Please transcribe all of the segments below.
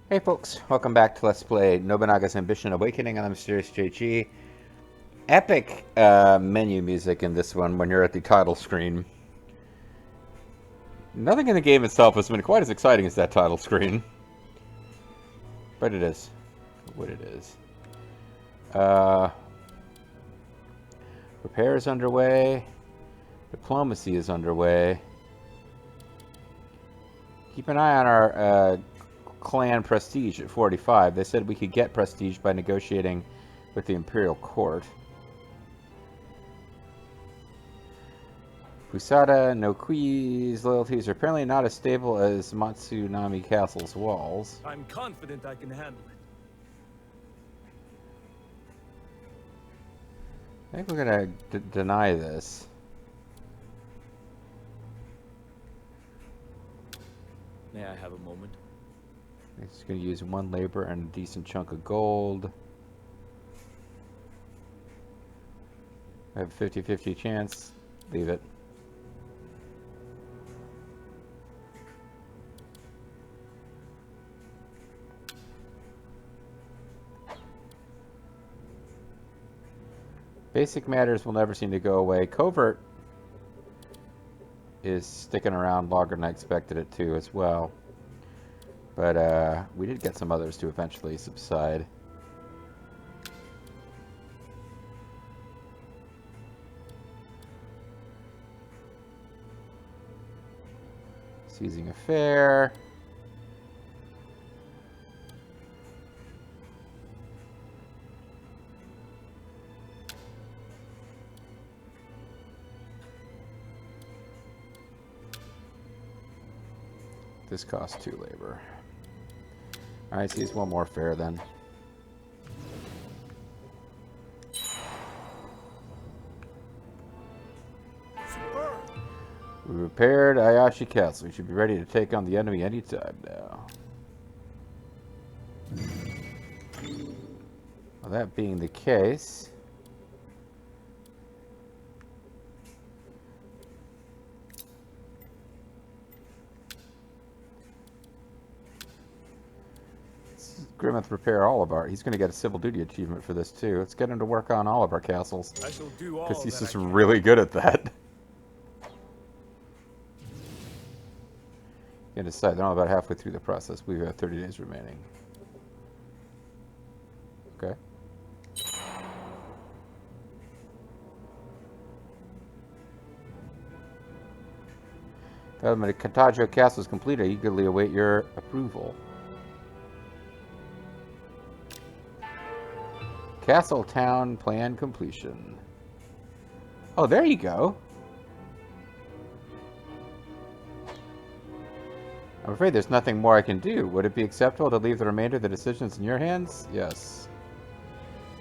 Hey folks, welcome back to Let's Play Nobunaga's Ambition Awakening on the Mysterious JG. Epic menu music in this one when you're at the title screen. Nothing in the game itself has been quite as exciting as that title screen. But it is what it is. Repair is underway. Diplomacy is underway. Keep an eye on our clan prestige at 45. They said we could get prestige by negotiating with the Imperial Court. Fusada no Kui's loyalties are apparently not as stable as Matsunami Castle's walls. I'm confident I can handle it. I think we're gonna deny this. May I have a moment? It's gonna use one labor and a decent chunk of gold. I have a 50-50 chance. Leave it. Basic matters will never seem to go away. Covert is sticking around longer than I expected it to as well. But we did get some others to eventually subside. Seizing a fair. This costs 2 labor. Alright, seize one more fair then. We repaired Ayashi Castle. We should be ready to take on the enemy anytime now. Well, that being the case, Grimmeth repair all of our. He's going to get a civil duty achievement for this too. Let's get him to work on all of our castles. I shall do all because he's that just I can. really good at that. You can decide they're only about halfway through the process. We have 30 days remaining. Okay. Development of Katajo Castle is complete. I eagerly await your approval. Castle Town Plan completion. Oh, there you go. I'm afraid there's nothing more I can do. Would it be acceptable to leave the remainder of the decisions in your hands? Yes.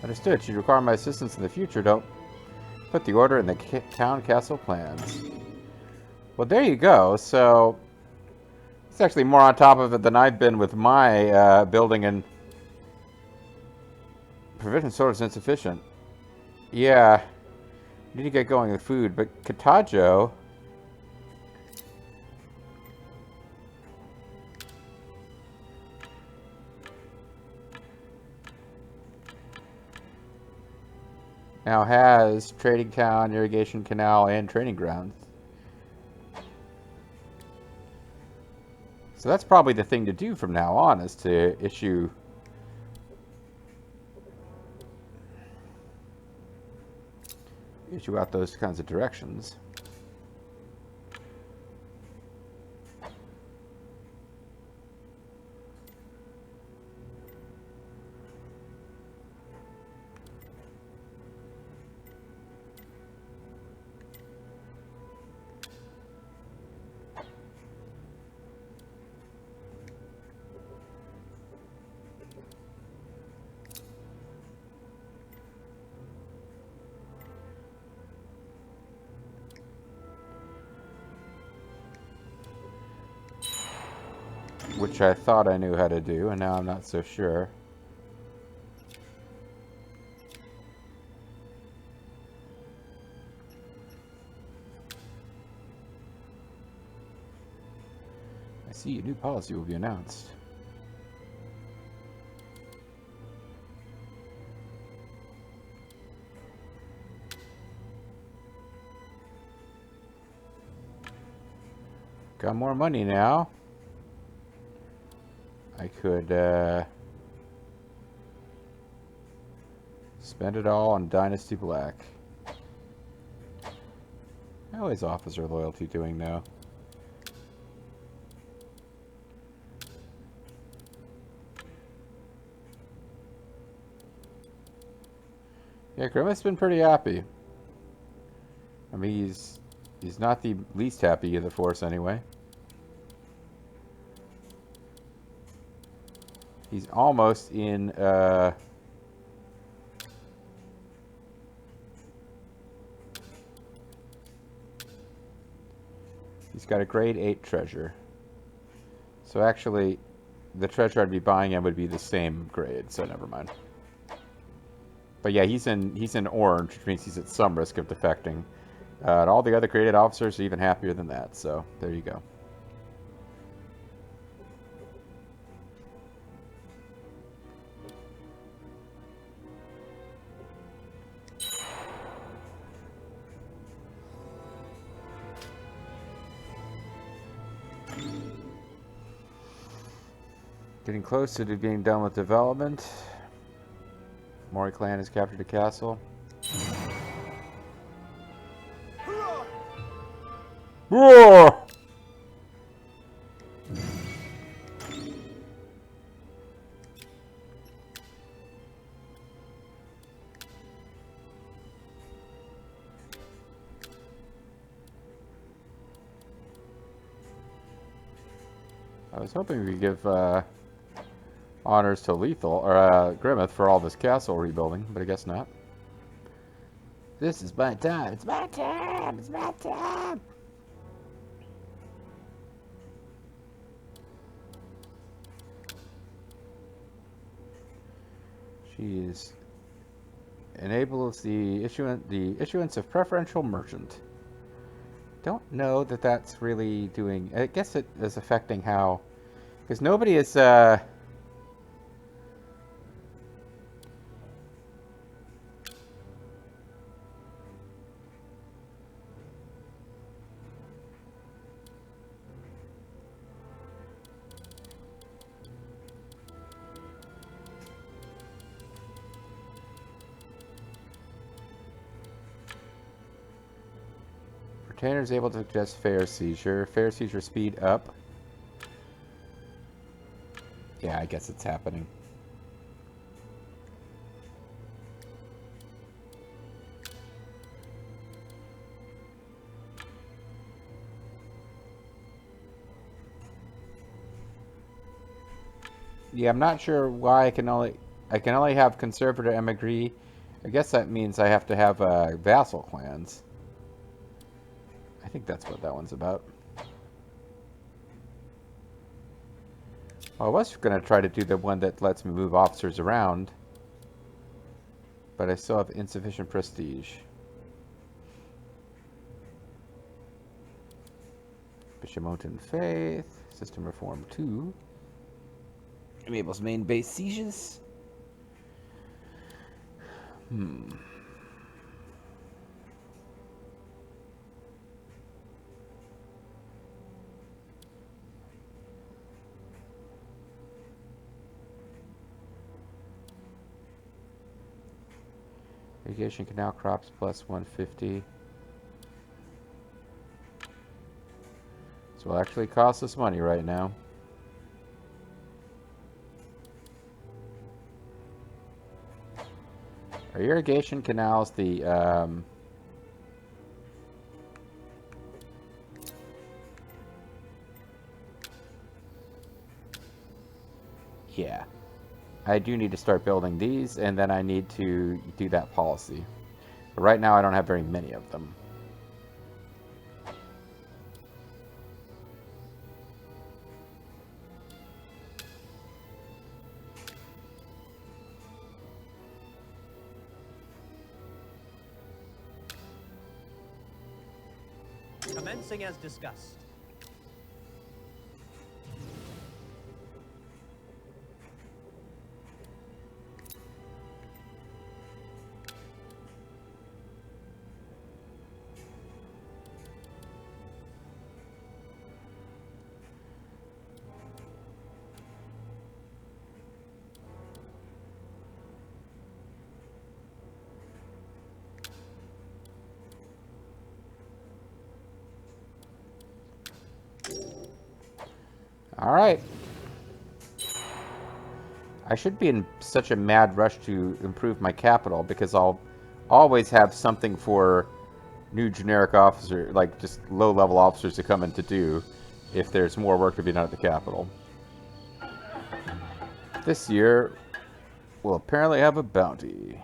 Understood. Should you require my assistance in the future, don't put the order in the town castle plans. Well, there you go. So, it's actually more on top of it than I've been with my building, and provision sort of insufficient. Yeah. Need to get going with food, but Katajo... now has trading town, irrigation canal, and training grounds. So that's probably the thing to do from now on, is to issue out those kinds of directions. Which I thought I knew how to do, and now I'm not so sure. I see a new policy will be announced. Got more money now. I could spend it all on Dynasty Black. How is officer loyalty doing now? Yeah, Grimace's been pretty happy. I mean, he's not the least happy of the force anyway. He's almost in he's got a grade 8 treasure. So actually the treasure I'd be buying him would be the same grade, so never mind. But yeah, he's in orange, which means he's at some risk of defecting. And all the other graded officers are even happier than that, so there you go. Getting close to being done with development. Mori clan has captured a castle. Roar! I was hoping we could give honors to Lethal or Grimmeth for all this castle rebuilding, but I guess not. This is my time. It's my time. It's my time. She is enables the issuance of preferential merchant. Don't know that that's really doing. I guess it is affecting how, because nobody is. Retainer is able to suggest fair seizure. Fair seizure speed up. Yeah, I guess it's happening. Yeah, I'm not sure why I can only have conservator emigre. I guess that means I have to have vassal clans. I think that's what that one's about. Well, I was going to try to do the one that lets me move officers around, but I still have insufficient prestige. Bishamotan Faith, System Reform 2. Enables main base sieges. Irrigation canal crops plus 150. This will actually cost us money right now. Our irrigation canals, the yeah. I do need to start building these, and then I need to do that policy. But right now I don't have very many of them. Commencing as discussed. Alright. I should be in such a mad rush to improve my capital because I'll always have something for new generic officer, like just low-level officers to come in to do if there's more work to be done at the capital. This year, we'll apparently have a bounty.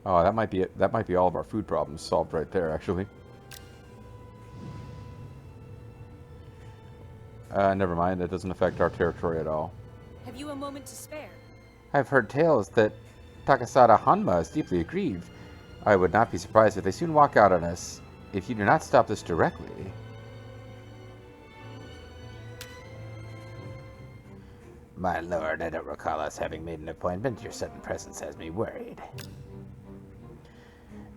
Oh, that might be it. That might be all of our food problems solved right there, actually. Never mind. That doesn't affect our territory at all. Have you a moment to spare? I've heard tales that Takasada Hanma is deeply aggrieved. I would not be surprised if they soon walk out on us if you do not stop this directly. My lord, I don't recall us having made an appointment. Your sudden presence has me worried.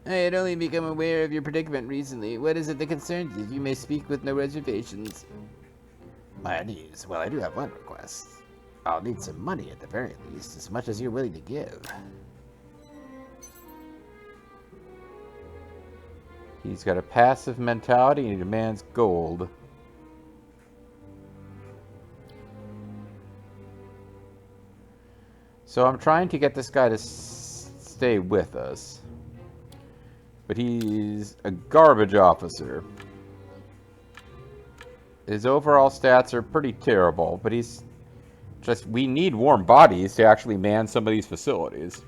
I had only become aware of your predicament recently. What is it that concerns you? You may speak with no reservations. My news. Well, I do have one request. I'll need some money at the very least, as much as you're willing to give. He's got a passive mentality and he demands gold. So I'm trying to get this guy to stay with us. But he's a garbage officer. His overall stats are pretty terrible, but he's just, we need warm bodies to actually man some of these facilities.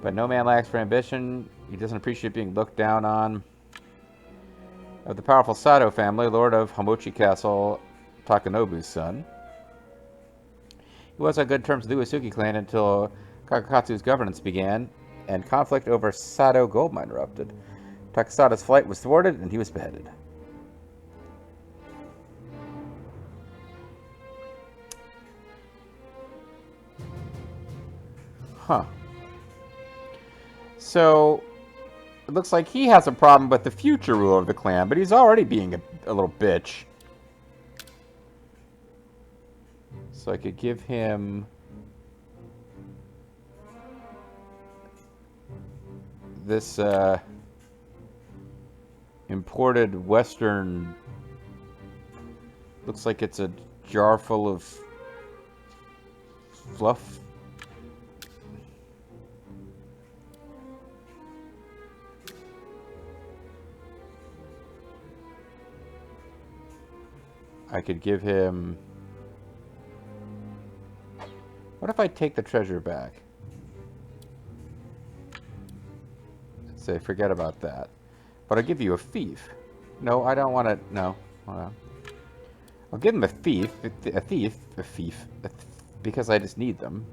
But no man lacks for ambition. He doesn't appreciate being looked down on. Of the powerful Sato family, Lord of Hamochi Castle, Takanobu's son. He was on good terms with the Uesugi clan until Kakakatsu's governance began, and conflict over Sato gold mine erupted. Takasada's flight was thwarted, and he was beheaded. Huh. So, it looks like he has a problem with the future ruler of the clan, but he's already being a little bitch. So I could give him this imported Western, looks like it's a jar full of fluff. I could give him... What if I take the treasure back? Let's say forget about that. But I'll give you a thief. No, I don't want to... No. Hold on. I'll give him a thief. Because I just need them.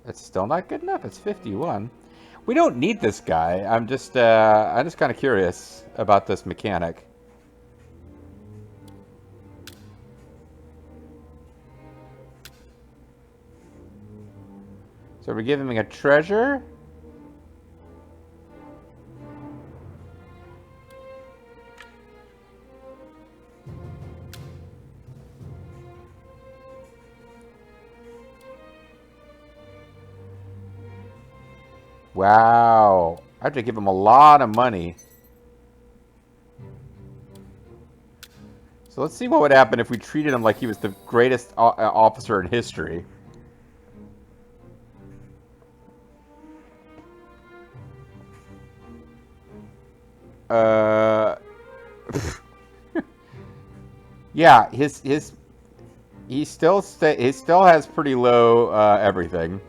It's still not good enough. It's 51. We don't need this guy. I'm just kind of curious about this mechanic. So we're giving him a treasure. Wow. I have to give him a lot of money. So let's see what would happen if we treated him like he was the greatest officer in history. Yeah, he still has pretty low everything.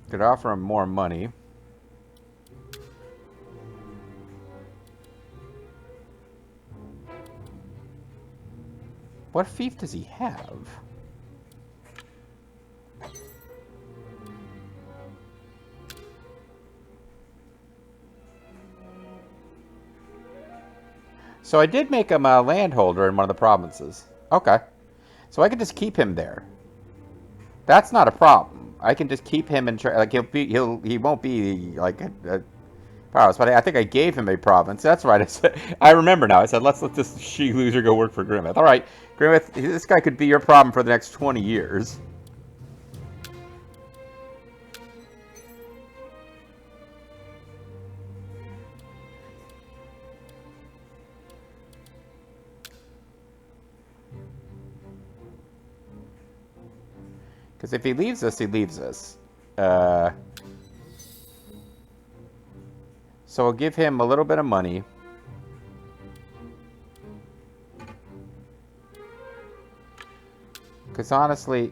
Could offer him more money. What fief does he have? So I did make him a landholder in one of the provinces. Okay. So I could just keep him there. That's not a problem. I can just keep him in charge. Like he won't be like if powers, but I think I gave him a province. That's right. I said, I remember now. I said, let's let this she loser go work for Grimmeth. All right, Grimmeth, this guy could be your problem for the next 20 years. Because if he leaves us, he leaves us. So we'll give him a little bit of money. Because honestly...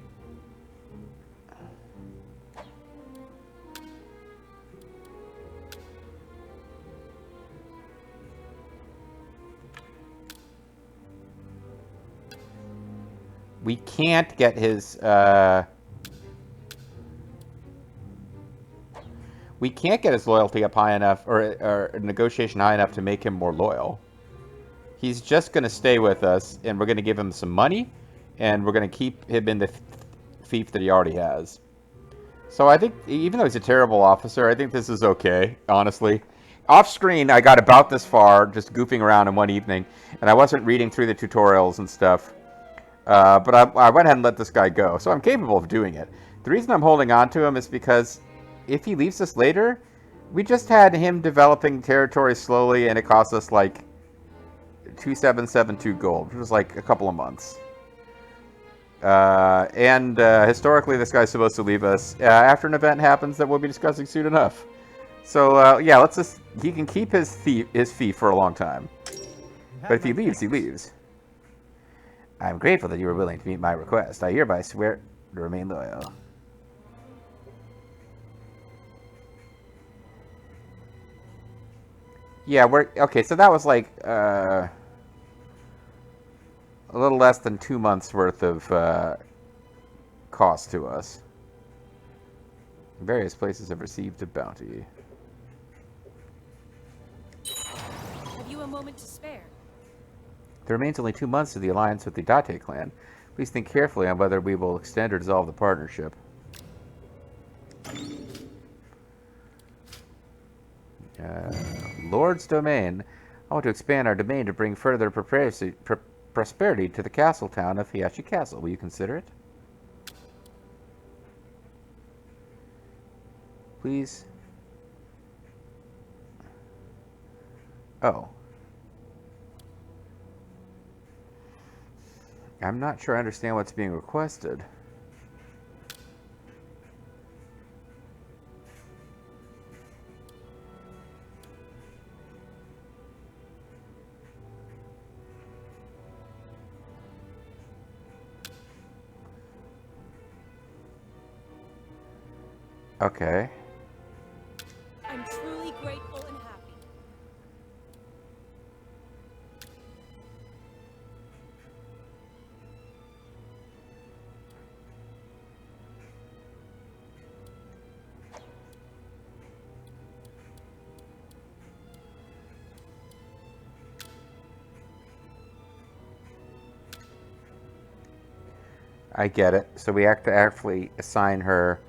we can't get his... we can't get his loyalty up high enough, or negotiation high enough to make him more loyal. He's just going to stay with us, and we're going to give him some money, and we're going to keep him in the fief that he already has. So I think, even though he's a terrible officer, I think this is okay, honestly. Off screen, I got about this far, just goofing around in one evening, and I wasn't reading through the tutorials and stuff. But I went ahead and let this guy go, so I'm capable of doing it. The reason I'm holding on to him is because if he leaves us later, we just had him developing territory slowly, and it cost us like 2772 gold, which was like a couple of months. Historically, this guy's supposed to leave us after an event happens that we'll be discussing soon enough. So yeah, let's just, he can keep his fee for a long time. But if he leaves, he leaves. I'm grateful that you were willing to meet my request. I hereby swear to remain loyal. Yeah, okay, so that was like a little less than 2 months worth of cost to us. Various places have received a bounty. Have you a moment to spare? There remains only 2 months to the alliance with the Date clan. Please think carefully on whether we will extend or dissolve the partnership. Lord's domain. I want to expand our domain to bring further prosperity to the castle town of Hiyashi Castle. Will you consider it? Please. Oh. I'm not sure I understand what's being requested. Okay. I'm truly grateful and happy. I get it. So we have to actually assign her.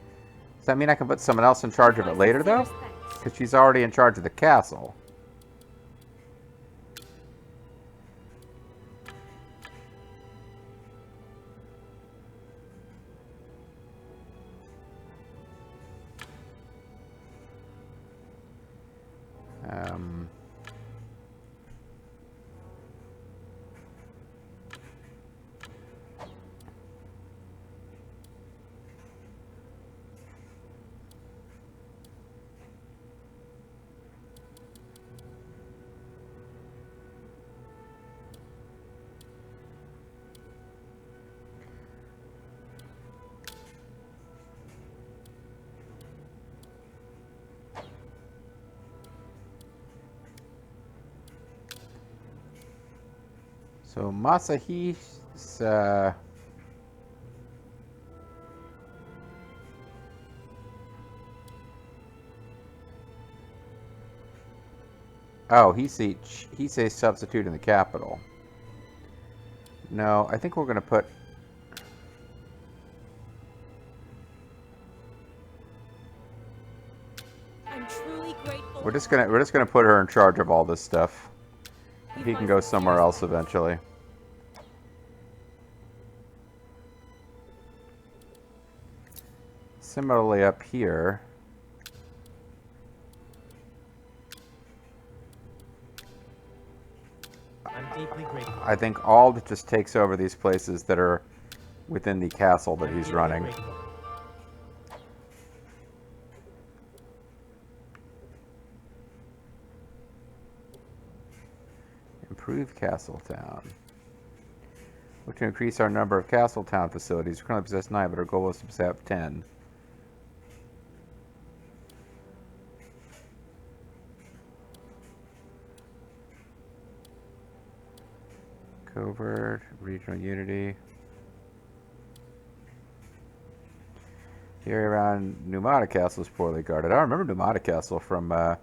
Does that mean I can put someone else in charge of it later, though? Because she's already in charge of the castle. So Masahi's oh, he's a substitute in the capital. No, I think we're going to put... I'm truly grateful. We're just gonna put her in charge of all this stuff. He can go somewhere else eventually. Similarly up here. I'm deeply grateful. I think Ald just takes over these places that are within the castle that he's running. Grateful. Improve Castletown. Look to increase our number of Castletown facilities. We currently possess 9, but our goal is to have 10. Covert, regional unity. The area around Numata Castle is poorly guarded. I remember Numata Castle from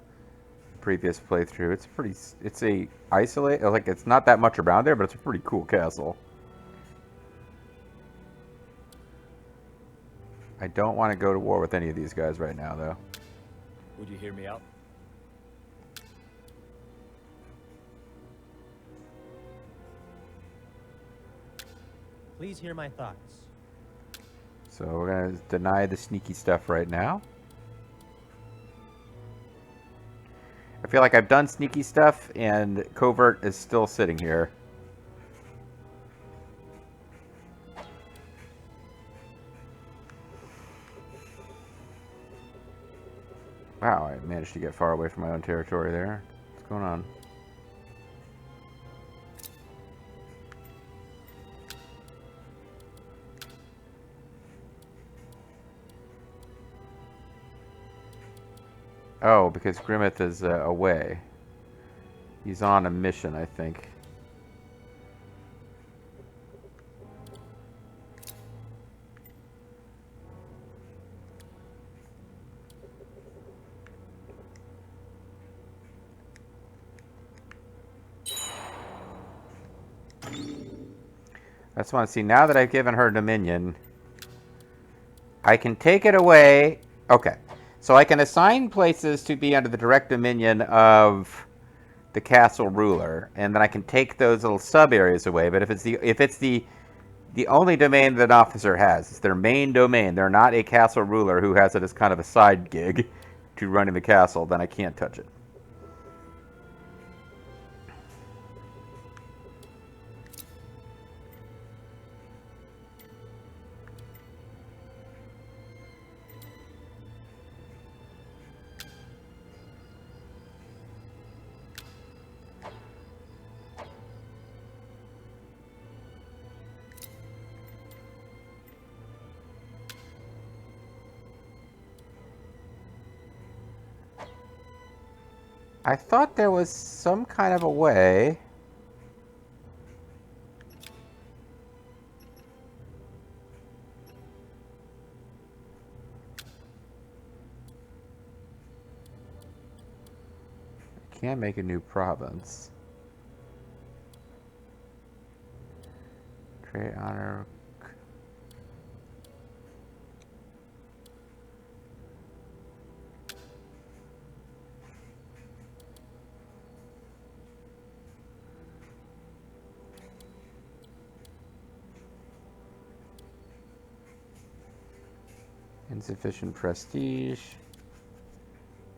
previous playthrough. It's a isolate, like it's not that much around there, but it's a pretty cool castle. I don't want to go to war with any of these guys right now, though. Would you hear me out? Please hear my thoughts. So we're going to deny the sneaky stuff right now. I feel like I've done sneaky stuff, and covert is still sitting here. Wow, I managed to get far away from my own territory there. What's going on? Oh, because Grimmeth is away. He's on a mission, I think. I just want to see, now that I've given her Dominion, I can take it away. Okay. So I can assign places to be under the direct dominion of the castle ruler, and then I can take those little sub areas away. But if it's the only domain that an officer has, it's their main domain, they're not a castle ruler who has it as kind of a side gig to running the castle, then I can't touch it. I thought there was some kind of a way. I can't make a new province. Create honor. Insufficient prestige.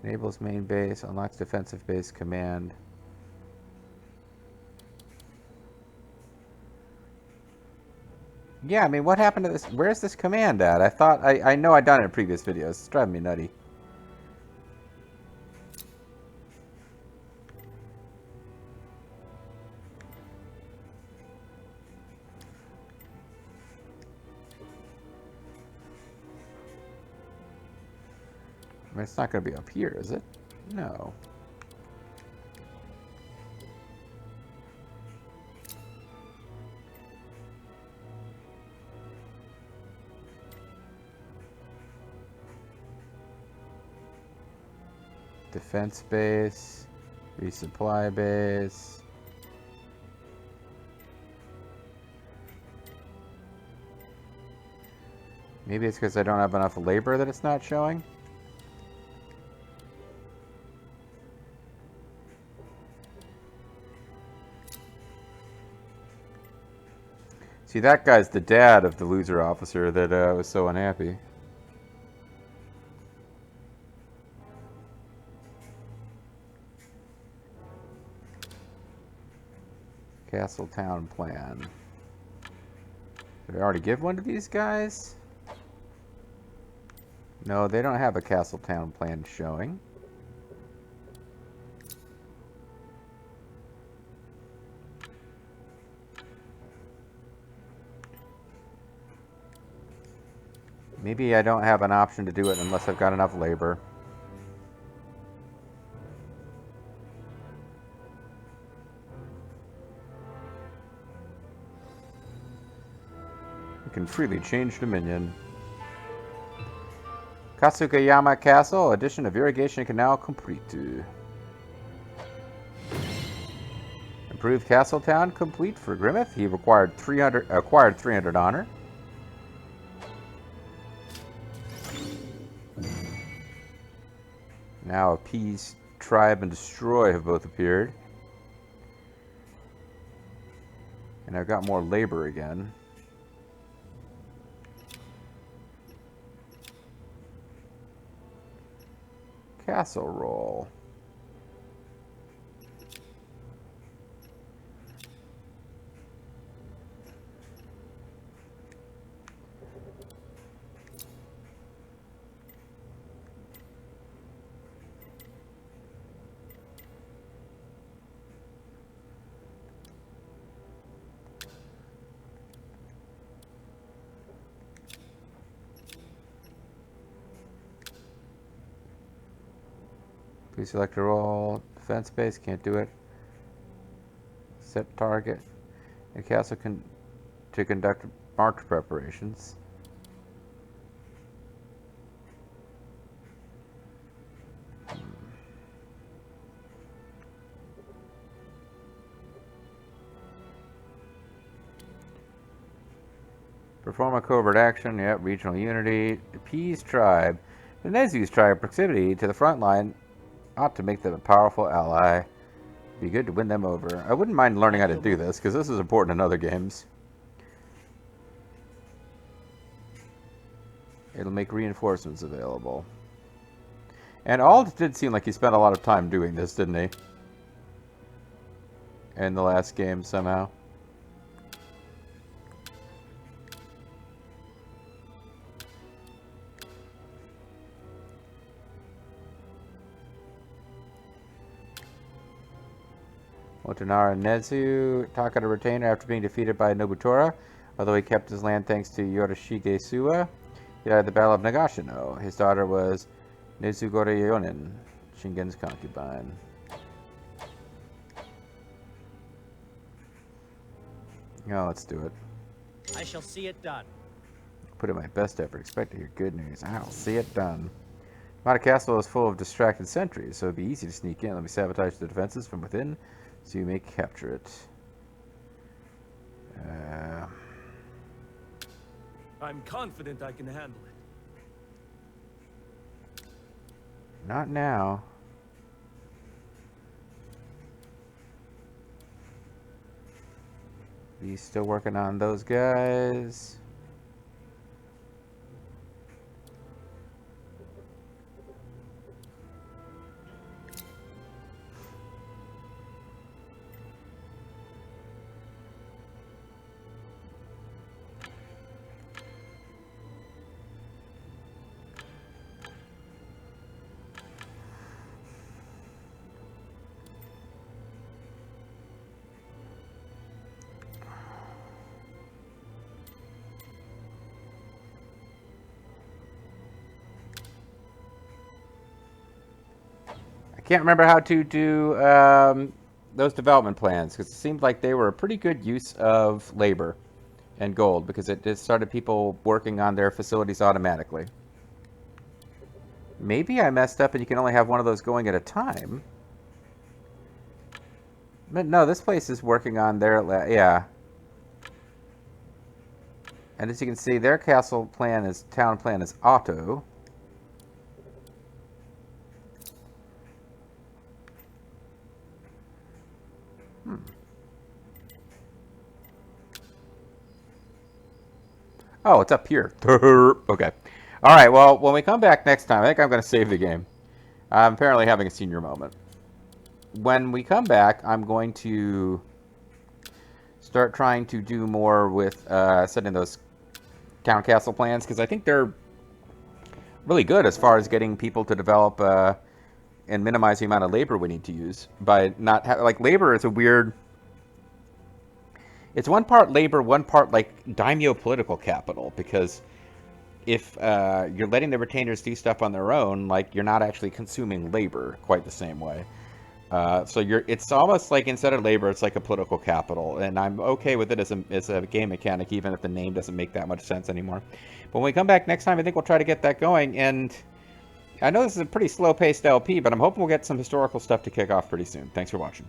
Enables main base. Unlocks defensive base command. Yeah, I mean, what happened to this? Where's this command at? I thought, I know I'd done it in previous videos. It's driving me nutty. I mean, it's not going to be up here, is it? No. Defense base, resupply base. Maybe it's because I don't have enough labor that it's not showing. See, that guy's the dad of the loser officer that was so unhappy. Castle town plan. Did I already give one to these guys? No, they don't have a castle town plan showing. Maybe I don't have an option to do it unless I've got enough labor. You can freely change dominion. Kasukayama Castle, addition of irrigation canal complete. Improved castle town complete for Grimmeth. He acquired 300 honor. Now appease, tribe, and destroy have both appeared. And I've got more labor again. Castle roll. Please select a roll. Defense base, can't do it. Set target. A castle to conduct march preparations. Perform a covert action. Yep, regional unity. Appease tribe. The Nezu's tribe proximity to the front line ought to make them a powerful ally. Be good to win them over. I wouldn't mind learning how to do this, because this is important in other games. It'll make reinforcements available. And Ald did seem like he spent a lot of time doing this, didn't he? In the last game, somehow. Motonara Nezu, Takada retainer after being defeated by Nobunaga, although he kept his land thanks to Yorishige Suwa. He died at the Battle of Nagashino. His daughter was Nezugore Yonin, Shingen's concubine. Oh, let's do it. I shall see it done. Put in my best effort. Expect to hear good news. I'll see it done. Mata Castle is full of distracted sentries, so it'd be easy to sneak in. Let me sabotage the defenses from within, so you may capture it. I'm confident I can handle it. Not now. He's still working on those guys. Can't remember how to do those development plans, because it seemed like they were a pretty good use of labor and gold, because it just started people working on their facilities automatically. Maybe I messed up and you can only have one of those going at a time. But no, this place is working on their... yeah. And as you can see, their castle plan is... town plan is auto. Oh, it's up here. Okay. All right, well, when we come back next time, I think I'm going to save the game. I'm apparently having a senior moment. When we come back, I'm going to start trying to do more with setting those town castle plans, because I think they're really good as far as getting people to develop and minimize the amount of labor we need to use by not like labor is a weird. It's one part labor, one part like daimyo political capital, because if you're letting the retainers do stuff on their own, like you're not actually consuming labor quite the same way. So it's almost like instead of labor, it's like a political capital, and I'm okay with it as a game mechanic, even if the name doesn't make that much sense anymore. But when we come back next time, I think we'll try to get that going, and I know this is a pretty slow-paced LP, but I'm hoping we'll get some historical stuff to kick off pretty soon. Thanks for watching.